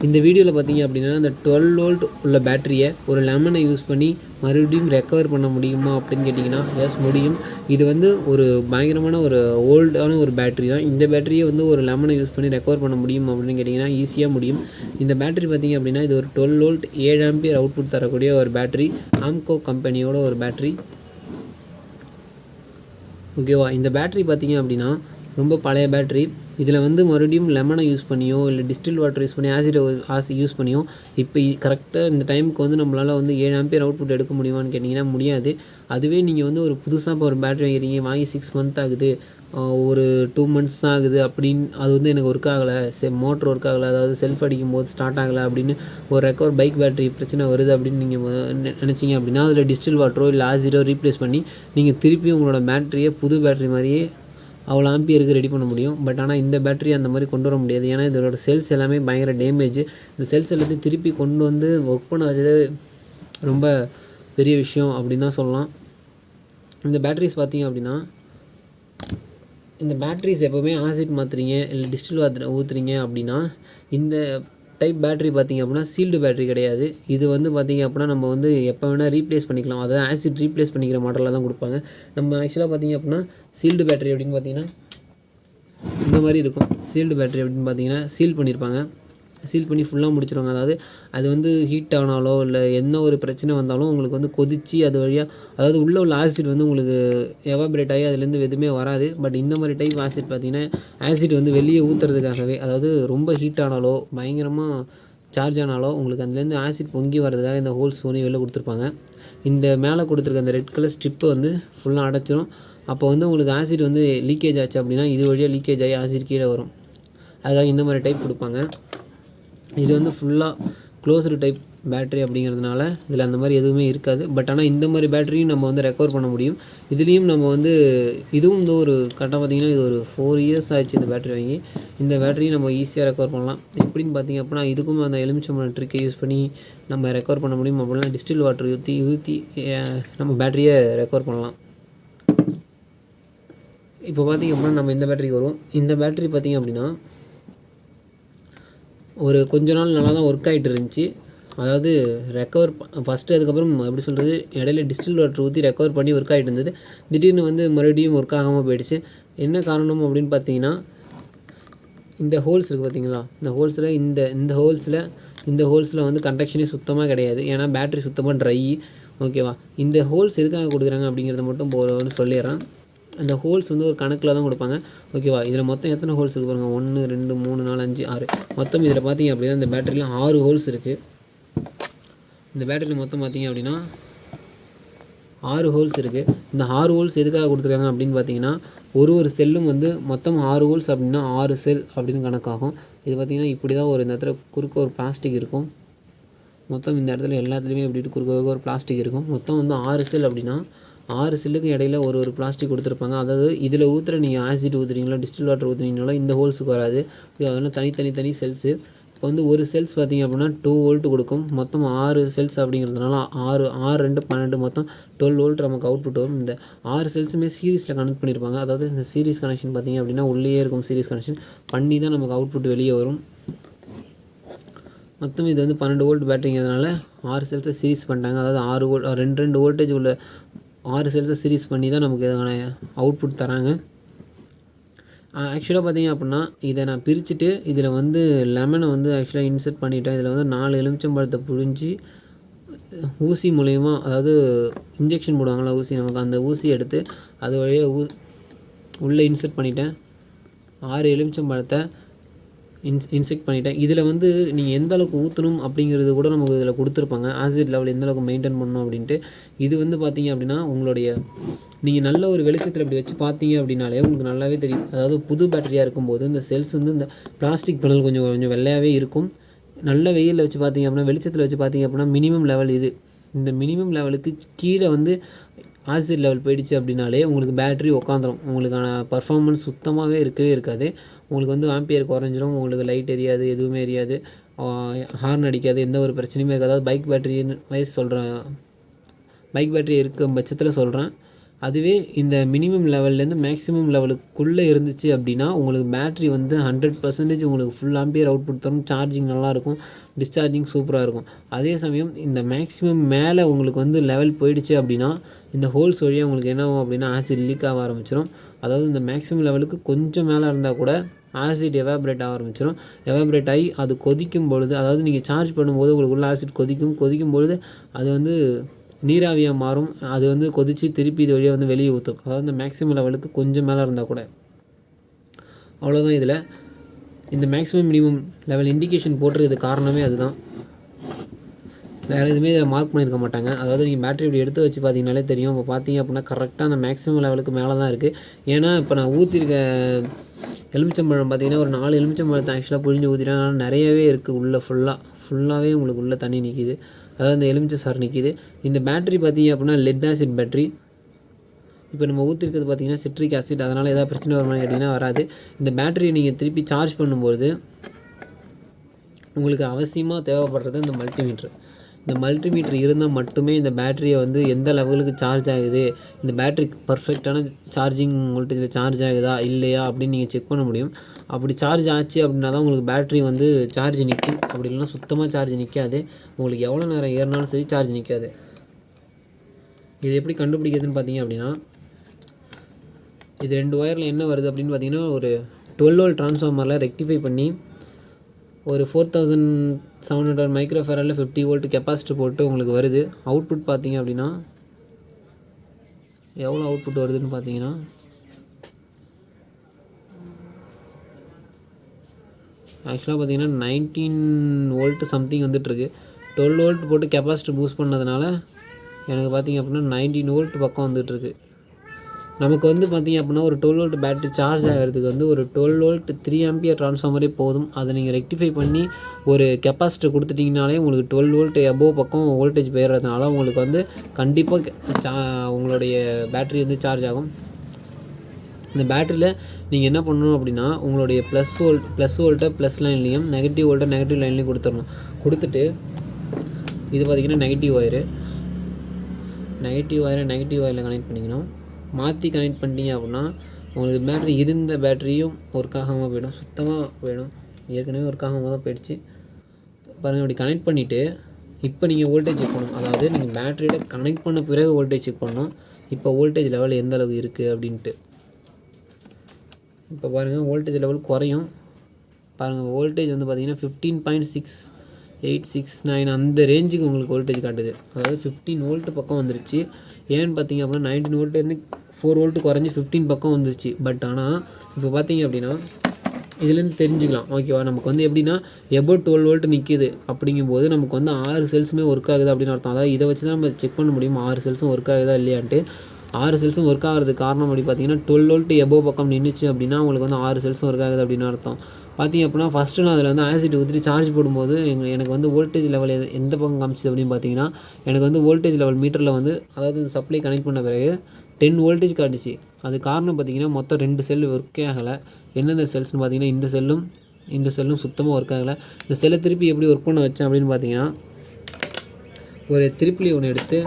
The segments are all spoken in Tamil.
இந்த வீடியோவில் பார்த்தீங்க அப்படின்னா அந்த 12 வோல்ட் உள்ள பேட்டரியை ஒரு லெமனை யூஸ் பண்ணி மறுபடியும் ரெக்கவர் பண்ண முடியுமா அப்படின்னு கேட்டிங்கன்னா எஸ் முடியும். இது வந்து ஒரு பயங்கரமான ஒரு ஓல்டான ஒரு பேட்டரி தான். இந்த பேட்டரியை வந்து ஒரு லெமனை யூஸ் பண்ணி ரெக்கவர் பண்ண முடியும் அப்படின்னு கேட்டிங்கன்னா ஈஸியாக முடியும். இந்த பேட்டரி பார்த்திங்க அப்படின்னா இது ஒரு 12 வோல்ட் 7 ஆம்பியர் அவுட்புட் தரக்கூடிய ஒரு பேட்டரி, ஆம்கோ கம்பெனியோட ஒரு பேட்டரி. ஓகேவா, இந்த பேட்டரி பார்த்திங்க அப்படின்னா ரொம்ப பழைய பேட்டரி. இதில் வந்து மறுபடியும் லெமனை யூஸ் பண்ணியோ இல்லை டிஸ்டில் வாட்டர் யூஸ் பண்ணி ஆசிட் யூஸ் பண்ணியோ இப்போ கரெக்டாக இந்த டைமுக்கு வந்து நம்மளால் வந்து 7 ஆம்பியர் அவுட்புட் எடுக்க முடியுமான்னு கேட்டிங்கன்னா முடியாது. அதுவே நீங்கள் வந்து ஒரு புதுசாக இப்போ ஒரு பேட்டரி வாங்கிறீங்க, வாங்கி 6 மந்த் ஆகுது, ஒரு 2 மந்த்ஸ் தான் ஆகுது அப்படின்னு அது வந்து எனக்கு ஒர்க் ஆகலை, மோட்ரு ஒர்க் ஆகலை, அதாவது செல்ஃப் அடிக்கும் போது ஸ்டார்ட் ஆகலை அப்படின்னு ஒரு ரெக்கவர் பைக் பேட்டரி பிரச்சனை வருது அப்படின்னு நீங்கள் நினச்சிங்க அப்படின்னா அதில் டிஸ்டில் வாட்டரோ இல்லை ஆசிடோ ரீப்ளேஸ் பண்ணி நீங்கள் திருப்பி உங்களோட பேட்டரியை புது பேட்டரி மாதிரியே அவ்வளோ ஆம்பியருக்கு ரெடி பண்ண முடியும். பட் ஆனால் இந்த பேட்டரி அந்த மாதிரி கொண்டு வர முடியாது. ஏன்னா இதோட செல்ஸ் எல்லாமே பயங்கர டேமேஜ். இந்த செல்ஸ் எல்லாத்தையும் திருப்பி கொண்டு வந்து ஒர்க் பண்ண வச்சது ரொம்ப பெரிய விஷயம் அப்படின்னு தான் சொல்லலாம். இந்த பேட்டரிஸ் பார்த்திங்க அப்படின்னா இந்த பேட்டரிஸ் எப்போவுமே ஆசிட் மாற்றுறீங்க இல்லை டிஸ்டில் வாட்டர் ஊற்றுறீங்க அப்படின்னா இந்த டைப் பேட்டரி பார்த்திங்க அப்படின்னா சீல்டு பேட்டரி கிடையாது. இது வந்து பார்த்திங்க அப்படின்னா நம்ம வந்து எப்போ வேணால் ரீப்ளேஸ் பண்ணிக்கலாம். அதாவது ஆசிட் ரீப்ளேஸ் பண்ணிக்கிற மாடலில் தான் கொடுப்பாங்க. நம்ம ஆக்சுவலாக பார்த்திங்க அப்படின்னா சீல்டு பேட்டரி அப்படின்னு பார்த்திங்கன்னா இந்த மாதிரி இருக்கும். சீல்டு பேட்டரி அப்படின்னு பார்த்திங்கன்னா சீல் பண்ணியிருப்பாங்க, சீல் பண்ணி ஃபுல்லாக முடிச்சிடுவாங்க. அதாவது அது வந்து ஹீட் ஆனாலோ இல்லை என்ன ஒரு பிரச்சனை வந்தாலும் உங்களுக்கு வந்து கொதித்து அது வழியாக, அதாவது உள்ளே உள்ள ஆசிட் வந்து உங்களுக்கு எவாபரேட் ஆகி அதுலேருந்து எதுவுமே வராது. பட் இந்த மாதிரி டைப் ஆசிட் பார்த்திங்கன்னா ஆசிட் வந்து வெளியே ஊற்றுறதுக்காகவே, அதாவது ரொம்ப ஹீட் ஆனாலோ பயங்கரமாக சார்ஜ் ஆனாலோ உங்களுக்கு அதுலேருந்து ஆசிட் பொங்கி வர்றதுக்காக இந்த ஹோல்ஸ் பண்ணி வெளில கொடுத்துருப்பாங்க. இந்த மேலே கொடுத்துருக்க அந்த ரெட் கலர் ஸ்ட்ரிப்பை வந்து ஃபுல்லாக அடைச்சிரும். அப்போ வந்து உங்களுக்கு ஆசிட் வந்து லீக்கேஜ் ஆச்சு அப்படின்னா இது வழியாக லீக்கேஜ் ஆகி ஆசிட் கீழே வரும். அதுக்காக இந்த மாதிரி டைப் கொடுப்பாங்க. இது வந்து ஃபுல்லாக க்ளோஸ்டு டைப் பேட்டரி அப்படிங்கிறதுனால இதில் அந்த மாதிரி எதுவுமே இருக்காது. பட் ஆனால் இந்த மாதிரி பேட்டரியும் நம்ம வந்து ரெக்கவர் பண்ண முடியும். இதுலேயும் நம்ம வந்து இதுவும் இந்த ஒரு கரெக்டாக பார்த்திங்கன்னா இது ஒரு 4 இயர்ஸ் ஆகிடுச்சு இந்த பேட்டரி வாங்கி. இந்த பேட்டரியும் நம்ம ஈஸியாக ரெக்கவர் பண்ணலாம். எப்படின்னு பார்த்திங்க அப்படின்னா இதுக்கும் அந்த எலுமிச்சம்பழம் ட்ரிக்கை யூஸ் பண்ணி நம்ம ரெக்கவர் பண்ண முடியும். அப்படின்னா டிஸ்டில் வாட்டர் ஊற்றி நம்ம பேட்டரியை ரெக்கவர் பண்ணலாம். இப்போ பார்த்திங்க அப்படின்னா நம்ம இந்த பேட்டரிக்கு வருவோம். இந்த பேட்டரி பார்த்திங்க அப்படின்னா ஒரு கொஞ்ச நாள் நல்லா தான் ஒர்க் ஆகிட்டு இருந்துச்சு. அதாவது ரெக்கவர் ஃபஸ்ட்டு அதுக்கப்புறம் எப்படி சொல்கிறது, இடையில டிஸ்டில் வாட்டர் ஊற்றி ரெக்கவர் பண்ணி ஒர்க் ஆகிட்டு இருந்தது. திடீர்னு வந்து மறுபடியும் ஒர்க் ஆகாமல் போயிடுச்சு. என்ன காரணம் அப்படின்னு பார்த்தீங்கன்னா இந்த ஹோல்ஸ் இருக்குது பார்த்தீங்களா, இந்த ஹோல்ஸில் வந்து கண்டக்ஷனே சுத்தமாக கிடையாது. ஏன்னா பேட்டரி சுத்தமாக ட்ரை. ஓகேவா, இந்த ஹோல்ஸ் எதுக்காக கொடுக்குறாங்க அப்படிங்கிறத மட்டும் வந்து சொல்லிடுறேன். அந்த ஹோல்ஸ் வந்து ஒரு கணக்கில் தான் கொடுப்பாங்க. ஓகேவா, இதில் மொத்தம் எத்தனை ஹோல்ஸ் இருக்குது பாருங்கள், 1 2 3 4 5 6 மொத்தம் இதில் பார்த்திங்க அப்படின்னா இந்த பேட்டரியில் 6 ஹோல்ஸ் இருக்குது. இந்த பேட்டரியில் மொத்தம் பார்த்திங்க அப்படின்னா 6 ஹோல்ஸ் இருக்குது. இந்த 6 ஹோல்ஸ் எதுக்காக கொடுத்துருக்காங்க அப்படின்னு பார்த்தீங்கன்னா ஒரு செல்லும் வந்து மொத்தம் 6 ஹோல்ஸ் அப்படின்னா 6 செல் அப்படின்னு கணக்காகும். இது பார்த்திங்கன்னா இப்படி தான் இந்த இடத்துல குறுக்க ஒரு பிளாஸ்டிக் இருக்கும். மொத்தம் இந்த இடத்துல எல்லாத்துலேயுமே இப்படி குறுக்க ஒரு பிளாஸ்டிக் இருக்கும். மொத்தம் வந்து 6 செல் அப்படின்னா 6 செல்லுக்கு இடையில ஒரு பிளாஸ்டிக் கொடுத்துருப்பாங்க. அதாவது இதில் ஊற்றுற நீங்கள் ஆசிட் ஊற்றுறீங்களோ டிஸ்டில் வாட்டர் ஊற்றுறீங்களோ இந்த ஹோல்ஸுக்கு வராது. அதெல்லாம் தனி செல்ஸு. இப்போ வந்து ஒரு செல்ஸ் பார்த்திங்க அப்படின்னா 2 வோல்ட் கொடுக்கும். மொத்தம் 6 செல்ஸ் அப்படிங்கிறதுனால 6 2 12 மொத்தம் 12 வோல்ட் நமக்கு அவுட்புட் வரும். இந்த 6 செல்ஸுமே சீரிஸில் கனெக்ட் பண்ணியிருப்பாங்க. அதாவது இந்த சீரிஸ் கனெக்ஷன் பார்த்திங்க அப்படின்னா உள்ளே இருக்கும். சீரிஸ் கனெக்ஷன் பண்ணி தான் நமக்கு அவுட்புட் வெளியே வரும். மொத்தம் இது வந்து 12 வோல்ட் பேட்டரிங்கிறதுனால 6 செல்ஸை சீரிஸ் பண்ணிட்டாங்க. அதாவது 6 வோல்ட் 2 வோல்டேஜ் உள்ள 6 செல்ஸை சீரிஸ் பண்ணி தான் நமக்கு இதுக்கான அவுட்புட் தராங்க. ஆக்சுவலாக பார்த்திங்க அப்படின்னா இதை நான் பிரிச்சுட்டு இதில் வந்து லெமனை வந்து ஆக்சுவலாக இன்சர்ட் பண்ணிவிட்டேன். இதில் வந்து 4 எலுமிச்சம்பழத்தை புழிஞ்சு ஊசி மூலயமா, அதாவது இன்ஜெக்ஷன் போடுவாங்களா ஊசி, நமக்கு அந்த ஊசி எடுத்து அது வழியாக உள்ளே இன்சர்ட் பண்ணிட்டேன். 6 எலுமிச்சம்பழத்தை இன்செக்ட் பண்ணிட்டேன். இதில் வந்து நீங்கள் எந்த அளவுக்கு ஊற்றணும் அப்படிங்கிறது கூட நமக்கு இதில் கொடுத்துருப்பாங்க. ஆசிட் லெவல் எந்த அளவுக்கு மெயின்டைன் பண்ணணும் அப்படின்ட்டு. இது வந்து பார்த்திங்க அப்படின்னா உங்களுடைய நீங்கள் நல்ல ஒரு வெளிச்சத்தில் இப்படி வச்சு பார்த்தீங்க அப்படின்னாலே உங்களுக்கு நல்லாவே தெரியும். அதாவது புது பேட்டரியாக இருக்கும்போது இந்த செல்ஸ் வந்து இந்த பிளாஸ்டிக் பேனல் கொஞ்சம் வெள்ளையாகவே இருக்கும். நல்ல வெயிலில் வச்சு பார்த்தீங்க அப்படின்னா, வெளிச்சத்தில் வச்சு பார்த்தீங்க அப்படின்னா மினிமம் லெவல் இது. இந்த மினிமம் லெவலுக்கு கீழே வந்து ஆசிட் லெவல் போயிடுச்சு அப்படின்னாலே உங்களுக்கு பேட்டரி உட்காந்துரும். உங்களுக்கான பர்ஃபார்மன்ஸ் சுத்தமாகவே இருக்காது. உங்களுக்கு வந்து ஆம்பியர் குறைஞ்சிரும். உங்களுக்கு லைட் எரியாது, எதுவுமே எரியாது, ஹார்ன் அடிக்காது, எந்த ஒரு பிரச்சனையுமே இருக்காது. அதாவது பைக் பேட்டரின்னு வைஸ் சொல்கிறேன், பைக் பேட்டரி இருக்கும் பட்சத்தில் சொல்கிறேன். அதுவே இந்த மினிமம் லெவல்லேருந்து மேக்ஸிமம் லெவலுக்குள்ளே இருந்துச்சு அப்படின்னா உங்களுக்கு பேட்ரி வந்து 100% உங்களுக்கு ஃபுல் ஆம்பியர் அவுட்புட் தரும். சார்ஜிங் நல்லாயிருக்கும், டிஸ்சார்ஜிங் சூப்பராக இருக்கும். அதே சமயம் இந்த மேக்ஸிமம் மேலே உங்களுக்கு வந்து லெவல் போயிடுச்சு அப்படின்னா இந்த ஹோல்ஸ் வழியாக உங்களுக்கு என்ன ஆகும் அப்படின்னா ஆசிட் லீக் ஆக ஆரம்பிச்சிடும். அதாவது இந்த மேக்ஸிமம் லெவலுக்கு கொஞ்சம் மேலே இருந்தால் கூட ஆசிட் எவாப்ரேட் ஆக ஆரம்பிச்சிடும். எவாப்ரேட் ஆகி அது கொதிக்கும் பொழுது, அதாவது நீங்கள் சார்ஜ் பண்ணும்போது உங்களுக்குள்ள ஆசிட் கொதிக்கும் பொழுது அது வந்து நீராவியாக மாறும். அது வந்து கொதித்து திருப்பி இது வழியாக வந்து வெளியே ஊற்றும். அதாவது இந்த மேக்ஸிமம் லெவலுக்கு கொஞ்சம் மேலே இருந்தால் கூட. அவ்வளோதான். இதில் இந்த மேக்ஸிமம் மினிமம் லெவல் இண்டிகேஷன் போட்டுறது காரணமே அதுதான். வேறு எதுவுமே இதில் மார்க் பண்ணியிருக்க மாட்டாங்க. அதாவது நீங்கள் பேட்டரி இப்படி எடுத்து வச்சு பார்த்தீங்கனாலே தெரியும். இப்போ பார்த்தீங்க அப்படின்னா கரெக்டாக அந்த மேக்ஸிமம் லெவலுக்கு மேலே தான் இருக்குது. ஏன்னா இப்போ நான் ஊற்றிருக்க எலுமிச்சம்பழம் பார்த்தீங்கன்னா ஒரு 4 எலுமிச்சம்பழத்தை ஆக்சுவலாக புழிஞ்சு ஊற்றிட்டேன். ஆனால் நிறையவே இருக்குது உள்ளே ஃபுல்லாகவே உங்களுக்கு உள்ளே தண்ணி நிற்கிது. அதாவது இந்த எலுமிச்சை சாறு நிற்கிது. இந்த பேட்டரி பார்த்தீங்க அப்படின்னா லெட் ஆசிட் பேட்டரி. இப்போ நம்ம ஊற்றிருக்கிறது பார்த்தீங்கன்னா சிட்ரிக் ஆசிட். அதனால் எதாவது பிரச்சனை வருமானு கேட்டிங்கன்னா வராது. இந்த பேட்டரியை நீங்கள் திருப்பி சார்ஜ் பண்ணும்போது உங்களுக்கு அவசியமாக தேவைப்படுறது இந்த மல்டிமீட்ரு. இந்த மல்டிமீட்ரு இருந்தால் மட்டுமே இந்த பேட்டரியை வந்து எந்த லெவலுக்கு சார்ஜ் ஆகுது, இந்த பேட்டரி பர்ஃபெக்டான சார்ஜிங் வோல்டேஜில் சார்ஜ் ஆகுதா இல்லையா அப்படின்னு நீங்கள் செக் பண்ண முடியும். அப்படி சார்ஜ் ஆச்சு அப்படின்னா தான் உங்களுக்கு பேட்டரி வந்து சார்ஜ் நிற்கும். அப்படி இல்லைன்னா சுத்தமாக சார்ஜ் நிற்காது. உங்களுக்கு எவ்வளோ நேரம் ஏறினாலும் சரி சார்ஜ் நிற்காது. இது எப்படி கண்டுபிடிக்கிறதுன்னு பார்த்தீங்க அப்படின்னா, இது 2 ஒயரில் என்ன வருது அப்படின்னு பார்த்தீங்கன்னா ஒரு 12 வோல்ட் ட்ரான்ஸ்ஃபார்மரில் ரெக்டிஃபை பண்ணி ஒரு 4700 மைக்ரோஃபேரடில் 50 வோல்ட் கெப்பாசிட்டி போட்டு உங்களுக்கு வருது. அவுட்புட் பார்த்தீங்க அப்படின்னா எவ்வளோ அவுட்புட் வருதுன்னு பார்த்தீங்கன்னா ஆக்சுவலாக பார்த்தீங்கன்னா 19 வோல்ட் சம்திங் வந்துட்டுருக்கு. 12 வோல்ட் போட்டு கெப்பாசிட்டி பூஸ்ட் பண்ணதுனால எனக்கு பார்த்தீங்க அப்படின்னா 19 வோல்ட் பக்கம் வந்துட்டுருக்கு. நமக்கு வந்து பார்த்திங்க அப்படின்னா ஒரு 12 வோல்ட் பேட்டரி சார்ஜ் ஆகிறதுக்கு வந்து ஒரு 12 வோல்ட் 3 ஆம்பியர் ட்ரான்ஸ்ஃபார்மரே போதும். அதை நீங்கள் ரெக்டிஃபை பண்ணி ஒரு கெப்பாசிட்டி கொடுத்துட்டிங்கனாலே உங்களுக்கு 12 வோல்ட் எபோவ் பக்கம் வோல்டேஜ் போயிடுறதுனால உங்களுக்கு வந்து கண்டிப்பாக உங்களுடைய பேட்டரி வந்து சார்ஜ் ஆகும். இந்த பேட்டரியில் நீங்கள் என்ன பண்ணணும் அப்படின்னா உங்களுடைய ப்ளஸ் வோல்ட்டை ப்ளஸ் லைன்லேயும் நெகட்டிவ் வோல்ட்டை நெகட்டிவ் லைன்லேயும் கொடுத்துடணும். கொடுத்துட்டு இது பார்த்திங்கன்னா நெகட்டிவ் ஒயரை நெகட்டிவ் ஒயரில் கனெக்ட் பண்ணிக்கணும். மாற்றி கனெக்ட் பண்ணிட்டீங்க அப்படின்னா உங்களுக்கு பேட்டரி இருந்த பேட்டரியும் ஒர்க் ஆகாமல் போயிடும், சுத்தமாக போயிடும். ஏற்கனவே ஒர்க் ஆகாமல் தான் போயிடுச்சு பாருங்கள். அப்படி கனெக்ட் பண்ணிவிட்டு இப்போ நீங்கள் வோல்டேஜ் செக் பண்ணணும். அதாவது நீங்கள் பேட்டரியோட கனெக்ட் பண்ண பிறகு வோல்டேஜ் செக் பண்ணணும். இப்போ வோல்டேஜ் லெவல் எந்த அளவுக்கு இருக்குது அப்படின்ட்டு இப்போ பாருங்கள் வோல்டேஜ் லெவல் குறையும். பாருங்கள் வோல்டேஜ் வந்து பார்த்திங்கன்னா 15.6869 அந்த ரேஞ்சுக்கு உங்களுக்கு வோல்டேஜ் காட்டுது. அதாவது 15 வோல்ட் பக்கம் வந்துருச்சு. ஏன்னு பார்த்தீங்க அப்படின்னா 19 வோல்ட்லேருந்து 4 வோல்ட் குறைஞ்சி 15 பக்கம் வந்துருச்சு. பட் ஆனால் இப்போ பார்த்தீங்க அப்படின்னா இதுலேருந்து தெரிஞ்சுக்கலாம் ஓகேவா. நமக்கு வந்து எப்படின்னா எபோவ் 12 வோல்ட் நிற்கிது அப்படிங்கும்போது நமக்கு வந்து 6 செல்ஸுமே ஒர்க் ஆகுது அப்படின்னு அர்த்தம். அதாவது இதை வச்சு தான் நம்ம செக் பண்ண முடியும் 6 செல்ஸும் ஒர்க் ஆகுதா இல்லையான்ட்டு. 6 செல்ஸும் ஒர்க் ஆகிறதுக்கு காரணம் அப்படி பார்த்தீங்கன்னா 12 வோல்ட் எபோவ் பக்கம் நின்றுச்சு அப்படின்னா உங்களுக்கு வந்து 6 செல்ஸும் ஒர்க் ஆகுது அப்படின்னு அர்த்தம். பார்த்தீங்க அப்படின்னா ஃபஸ்ட்டு நான் அதில் வந்து ஆசிட் ஊற்றி சார்ஜ் போடும்போது எனக்கு வந்து வோல்டேஜ் லெவல் எந்த பக்கம் காமிச்சிது அப்படின்னு பார்த்தீங்கன்னா எனக்கு வந்து வோல்டேஜ் லெவல் மீட்டரில் வந்து அதாவது சப்ளை கனெக்ட் பண்ண பிறகு 10 வோல்டேஜ் காட்டுச்சு. அது காரணம் பார்த்தீங்கன்னா மொத்தம் 2 செல் ஒர்க்கே ஆகலை. எந்தெந்த செல்ஸ்னு பார்த்தீங்கன்னா இந்த செல்லும் சுத்தமாக ஒர்க் ஆகலை. இந்த செல்லை திருப்பி எப்படி ஒர்க் பண்ண வச்சேன் அப்படின்னு பார்த்தீங்கன்னா ஒரு திருப்பிலி ஒன்று எடுத்து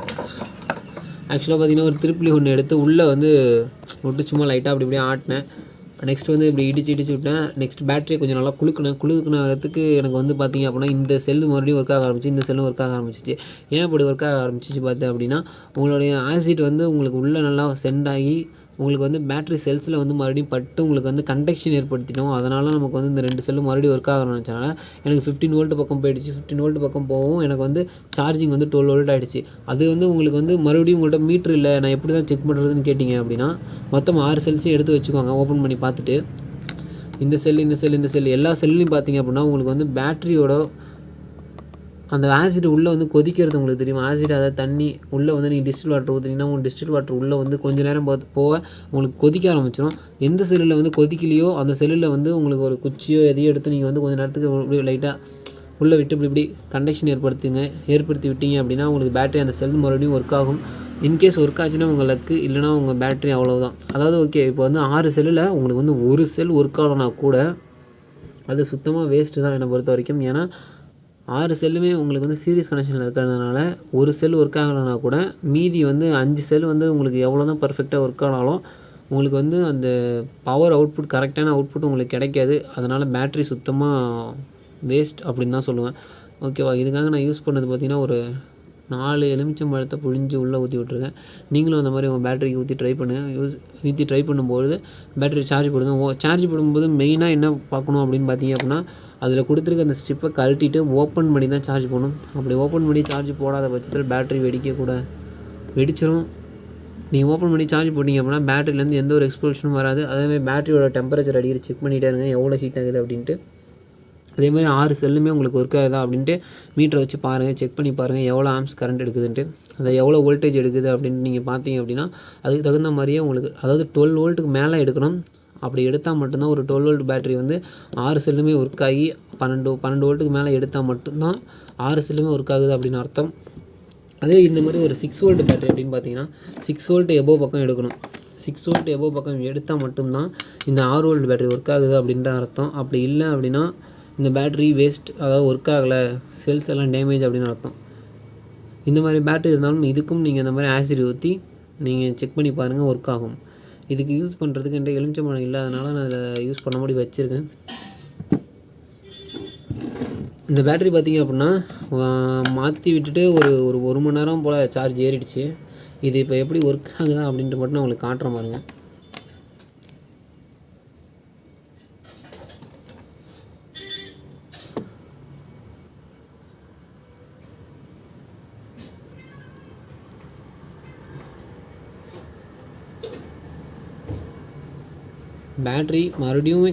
ஆக்சுவலாக பார்த்தீங்கன்னா ஒரு திருப்பிலி ஒன்று எடுத்து உள்ளே வந்து விட்டு சும்மா லைட்டாக அப்படி இப்படியே ஆட்டினேன். நெக்ஸ்ட் வந்து இப்படி இடிச்சு விட்டேன். நெக்ஸ்ட் பேட்டரியை கொஞ்சம் நல்லா குளுக்குனதுக்கு எனக்கு வந்து பார்த்திங்க அப்படின்னா இந்த செல்லு மறுபடியும் ஒர்க் ஆக ஆரம்பிச்சு, இந்த செல்லும் ஒர்க் ஆக ஆரம்பிச்சிச்சு. ஏன் இப்படி ஒர்க் ஆக ஆரம்பிச்சிச்சு பார்த்தேன் அப்படின்னா உங்களுடைய ஆசிட் வந்து உங்களுக்கு உள்ளே நல்லா சென்ட் ஆகி உங்களுக்கு வந்து பேட்டரி செல்ஸில் வந்து மறுபடியும் பட்டு உங்களுக்கு வந்து கண்டக்ஷன் ஏற்படுத்திட்டோம். அதனால் நமக்கு வந்து இந்த 2 செல்லும் மறுபடியும் ஒர்க் ஆக ஆரம்பிச்சனால எனக்கு 15 வோல்ட் பக்கம் போயிடுச்சு. 15 வோல்ட் பக்கம் போகவும் எனக்கு வந்து சார்ஜிங் வந்து 12 வோல்ட் ஆகிடுச்சு. அது வந்து உங்களுக்கு வந்து மறுபடியும் உங்கள்கிட்ட மீட்ரு இல்லை, நான் எப்படி தான் செக் பண்ணுறதுன்னு கேட்டிங்க அப்படின்னா மொத்தம் 6 செல்ஸையும் எடுத்து வச்சுக்கோங்க. ஓப்பன் பண்ணி பார்த்துட்டு இந்த செல் எல்லா செல்லையும் பார்த்தீங்க அப்படின்னா உங்களுக்கு வந்து பேட்டரியோட அந்த ஆசிட் உள்ளே வந்து கொதிக்கிறது உங்களுக்கு தெரியும். ஆசிட் அதாவது தண்ணி உள்ளே வந்து நீங்கள் டிஸ்டில் வாட்டர் ஊற்றுனீங்கன்னா உங்களுக்கு டிஸ்டில் வாட்டர் உள்ளே வந்து கொஞ்சம் நேரம் போக உங்களுக்கு கொதிக்க ஆரம்பிச்சிடும். எந்த செல்லில் வந்து கொதிக்கலையோ அந்த செல்லில் வந்து உங்களுக்கு ஒரு குச்சியோ எதையோ எடுத்து நீங்கள் வந்து கொஞ்சம் நேரத்துக்கு லைட்டாக உள்ளே விட்டு இப்படி கண்டக்ஷன் ஏற்படுத்தி விட்டீங்க அப்படின்னா உங்களுக்கு பேட்டரி அந்த செல் மறுபடியும் ஒர்க் ஆகும். இன்கேஸ் ஒர்க் ஆச்சுன்னா உங்களுக்கு இல்லைனா உங்கள் பேட்டரி அவ்வளோதான். அதாவது ஓகே இப்போ வந்து 6 செல்லில் உங்களுக்கு வந்து ஒரு செல் ஒர்க் ஆகலைனா கூட அது சுத்தமாக வேஸ்ட்டு தான் என்னை பொறுத்த வரைக்கும். ஏன்னா 6 செல்லுமே உங்களுக்கு வந்து சீரிஸ் கனெக்ஷனில் இருக்கிறதுனால ஒரு செல் ஒர்க் ஆகலைனா கூட மீதி வந்து 5 செல் வந்து உங்களுக்கு எவ்வளோ தான் பர்ஃபெக்டாக ஒர்க் ஆனாலும் உங்களுக்கு வந்து அந்த பவர் அவுட்புட் கரெக்டான அவுட்புட் உங்களுக்கு கிடைக்காது. அதனால் பேட்ரி சுத்தமாக வேஸ்ட் அப்படின்னு தான் சொல்லுவேன். ஓகேவா? இதுக்காக நான் யூஸ் பண்ணது பார்த்திங்கன்னா ஒரு 4 எலுமிச்சம்பழத்தை புழிஞ்சு உள்ளே ஊற்றி விட்ருக்கேன். நீங்களும் அந்த மாதிரி உங்கள் பேட்டரிக்கு ஊற்றி ட்ரை பண்ணுங்கள். ஊற்றி ட்ரை பண்ணும்போது பேட்டரி சார்ஜ் போடுங்க. சார்ஜ் போடும்போது மெயினாக என்ன பார்க்கணும் அப்படின்னு பார்த்தீங்க அப்படின்னா, அதில் கொடுத்துருக்க அந்த ஸ்ட்ரிப்பை கழட்டிட்டு ஓப்பன் பண்ணி தான் சார்ஜ் போடணும். அப்படி ஓப்பன் பண்ணி சார்ஜ் போடாத பட்சத்தில் பேட்டரி வெடிச்சிடும். நீங்கள் ஓப்பன் பண்ணி சார்ஜ் போட்டிங்க அப்படின்னா பேட்டரியிலேருந்து எந்த ஒரு எக்ஸ்ப்ளோஷனும் வராது. அதேமாதிரி பேட்டரியோட டெம்பரேச்சர் அடிக்கடி செக் பண்ணிகிட்டே இருங்க, எவ்வளோ ஹீட் ஆகுது அப்படின்ட்டு. அதேமாதிரி 6 செல்லுமே உங்களுக்கு ஒர்க் ஆகுதா அப்படின்ட்டு மீட்டரை வச்சு பாருங்கள், செக் பண்ணி பாருங்கள் எவ்வளோ ஆம்ஸ் கரண்ட் எடுக்குதுன்ட்டு, அதை எவ்வளோ வோல்டேஜ் எடுக்குது அப்படின்ட்டு நீங்கள் பார்த்தீங்க அப்படின்னா அதுக்கு தகுந்த மாதிரியே உங்களுக்கு, அதாவது 12 வோல்ட்டுக்கு மேலே எடுக்கணும். அப்படி எடுத்தால் மட்டும்தான் ஒரு 12 வோல்ட் பேட்டரி வந்து 6 செல்லுமே ஒர்க் ஆகி 12 வோல்ட்டுக்கு மேலே எடுத்தால் மட்டும்தான் 6 செல்லுமே ஒர்க் ஆகுது அப்படின்னு அர்த்தம். அதே இந்த மாதிரி ஒரு 6 வோல்ட் பேட்டரி அப்படின்னு பார்த்தீங்கன்னா 6 வோல்ட் எபோவ் பக்கம் எடுக்கணும். 6 வோல்ட் எபோவ் பக்கம் எடுத்தால் மட்டும்தான் இந்த 6 வோல்ட் பேட்டரி ஒர்க் ஆகுது அப்படின்ற அர்த்தம். அப்படி இல்லை அப்படின்னா இந்த பேட்டரி வேஸ்ட், அதாவது ஒர்க் ஆகலை, செல்ஸ் எல்லாம் டேமேஜ் அப்படின்னு அர்த்தம். இந்த மாதிரி பேட்டரி இருந்தாலும் இதுக்கும் நீங்கள் இந்த மாதிரி ஆசிட் ஊற்றி நீங்கள் செக் பண்ணி பாருங்கள், ஒர்க் ஆகும். இதுக்கு யூஸ் பண்ணுறதுக்கு என்கிட்ட எலுமிச்சம்பழம் இல்லாதனால நான் இதை யூஸ் பண்ண மாதிரி வச்சுருக்கேன். இந்த பேட்டரி பார்த்திங்க அப்படின்னா மாற்றி விட்டுட்டு ஒரு மணி நேரம் போல் சார்ஜ் ஏறிடுச்சு. இது இப்போ எப்படி ஒர்க் ஆகுதா அப்படின்ட்டு மட்டும் நான் உங்களுக்கு காட்டுற பாருங்க. பேட்ரி மறுபடியும்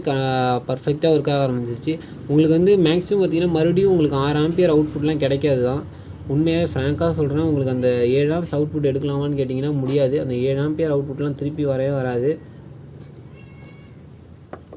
பர்ஃபெக்டாக ஒர்க் ஆக ஆரம்பிச்சிருச்சு. உங்களுக்கு வந்து மேக்ஸிமம் பார்த்திங்கன்னா மறுபடியும் உங்களுக்கு 6 ஆம்பியர் அவுட்புட்லாம் கிடைக்காது தான். உண்மையாகவே ஃப்ராங்காக சொல்கிறேன், உங்களுக்கு அந்த 7 ஆம்ப்ஸ் அவுட்புட் எடுக்கலாமான்னு கேட்டிங்கன்னா முடியாது. அந்த 7 ஆம்பியர் அவுட்புட்லாம் திருப்பி வரவே வராது.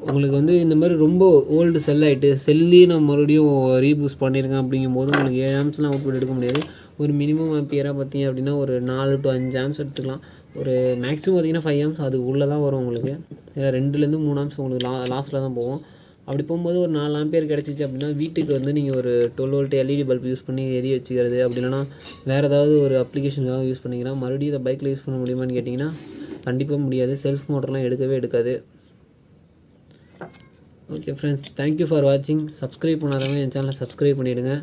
உங்களுக்கு வந்து இந்த மாதிரி ரொம்ப ஓல்டு செல் ஆகிட்டு செல்லையும் நான் மறுபடியும் ரீபூஸ்ட் பண்ணியிருக்கேன் அப்படிங்கும்போது உங்களுக்கு 7 ஆம்ப்ஸ்லாம் அவுட்புட் எடுக்க முடியாது. ஒரு மினிமம் ஆம்பியராக பார்த்தீங்க அப்படின்னா ஒரு 4 to 5 ஆம்ப்ஸ் எடுத்துக்கலாம். ஒரு மேக்ஸிமம் பார்த்திங்கன்னா 5 ஆம்ப்ஸ் அது உள்ளே தான் வரும் உங்களுக்கு. இல்லை 2லேருந்து 3 ஆம்ப்ஸ் உங்களுக்கு லாஸ்ட்டில் தான் போகும். அப்படி போகும்போது ஒரு 4 ஆம்பியர் கிடச்சிச்சு அப்படின்னா வீட்டுக்கு வந்து நீங்கள் ஒரு 12 வோல்ட் எல்இடி பல்ப் யூஸ் பண்ணி எரிய வச்சுக்கிறது, அப்படி இல்லைனா வேறு ஏதாவது ஒரு அப்ளிகேஷனுக்காக யூஸ் பண்ணிக்கலாம். மறுபடியும் இதை பைக்கில் யூஸ் பண்ண முடியுமான்னு கேட்டிங்கன்னா கண்டிப்பாக முடியாது. செல்ஃப் மோட்டர்லாம் எடுக்காது. ஓகே ஃப்ரெண்ட்ஸ், தேங்க்யூ ஃபார் வாட்சிங். சப்ஸ்கிரைப் பண்ணாதவங்க என் சேனலை சப்ஸ்கிரைப் பண்ணிவிடுங்க.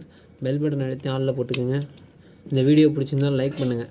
பெல் பட்டன் அழுத்தி ஆளில் போட்டுக்கோங்க. இந்த வீடியோ பிடிச்சிருந்தால் லைக் பண்ணுங்கள்.